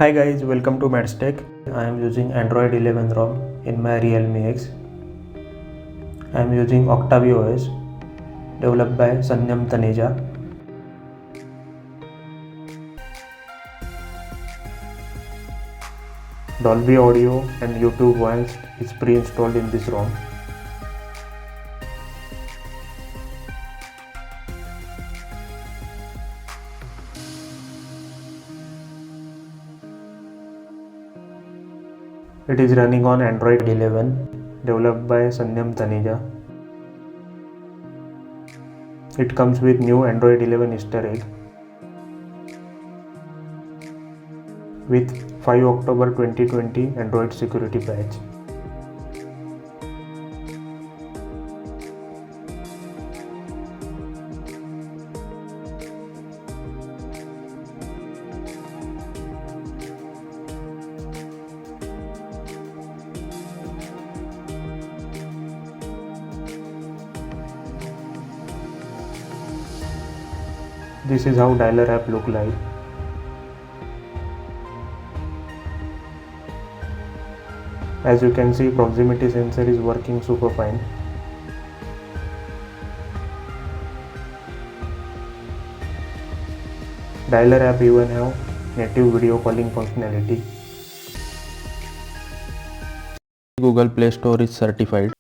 Hi guys, welcome to MathsTech. I am using Android 11 ROM in my Realme X. I am using OctaviOS developed by Sanyam-Taneja. Dolby audio and YouTube voice is pre-installed in this ROM. It is running on Android 11 developed by Sanyam-Taneja. It comes with new Android 11 Easter egg with 5 October 2020 Android security patch. This is how dialer app look like. As you can see, proximity sensor is working super fine. Dialer app even have native video calling functionality. Google Play Store is certified.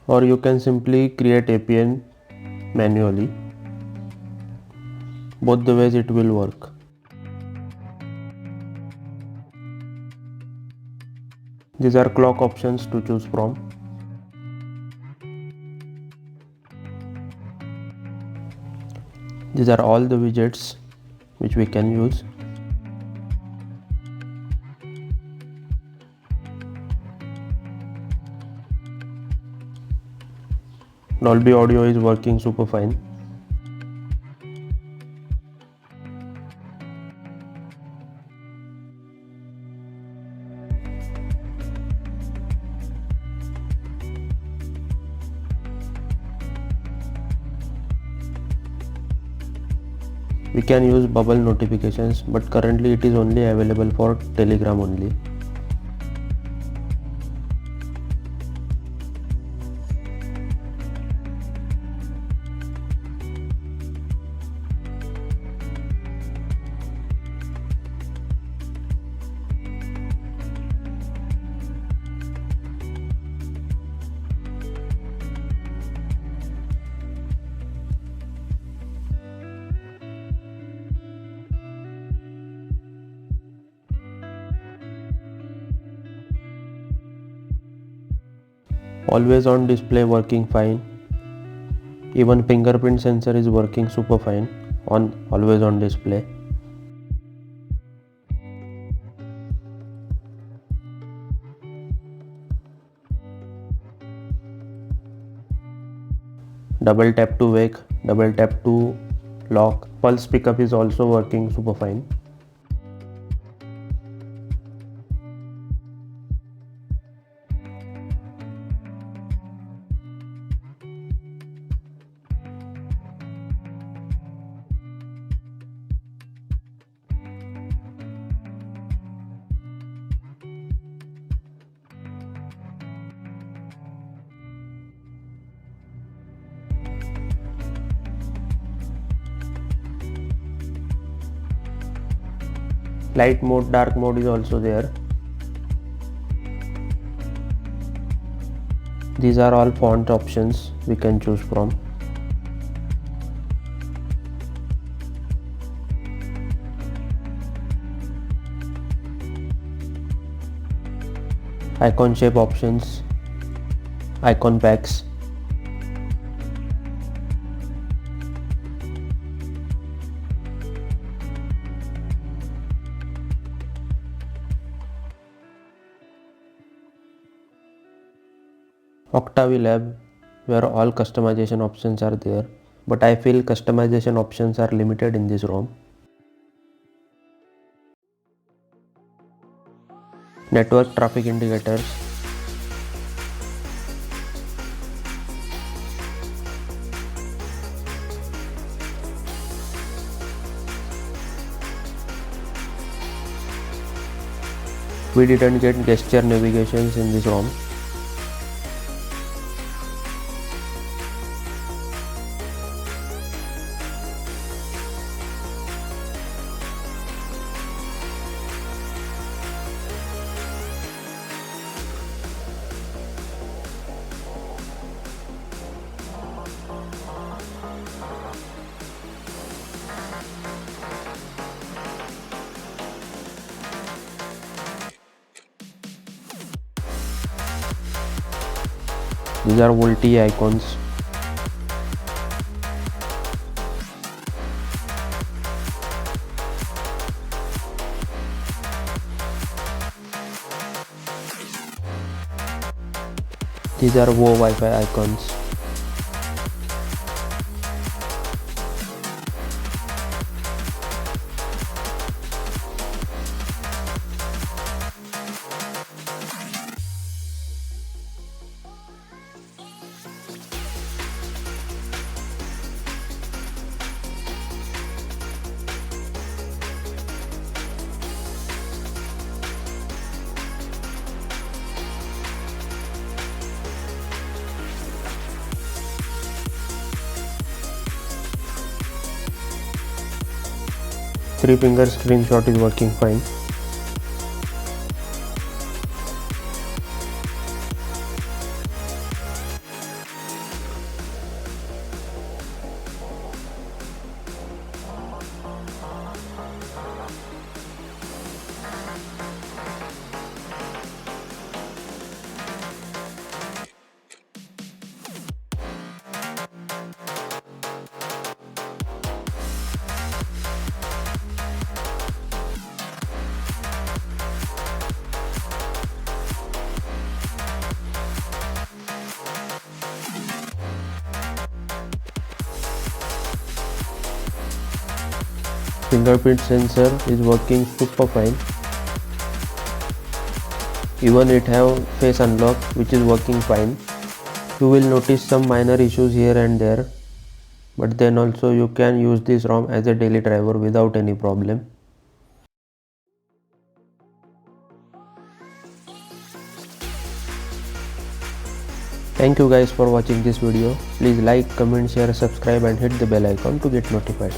Or you can simply create APN manually. Both the ways it will work. These are clock options to choose from. These are all the widgets which we can use. Dolby audio is working super fine. We can use bubble notifications, but currently it is only available for Telegram only. Always on display working fine. Even fingerprint sensor is working super fine on always on display. Double tap to wake, double tap to lock. Pulse pickup is also working super fine. Light mode, dark mode is also there. These are all font options we can choose from. Icon shape options, icon packs. OctaviLab, where all customization options are there, but I feel customization options are limited in this ROM. Network traffic indicators. We didn't get gesture navigations in this ROM. These are VoLTE icons. These are VO Wi-Fi icons. Three-finger screenshot is working fine. fingerprint sensor is working super fine. Even it have face unlock which is working fine. You will notice some minor issues here and there, but then also you can use this ROM as a daily driver without any problem. Thank you guys for watching this video. Please like, comment, share, subscribe and hit the bell icon to get notified.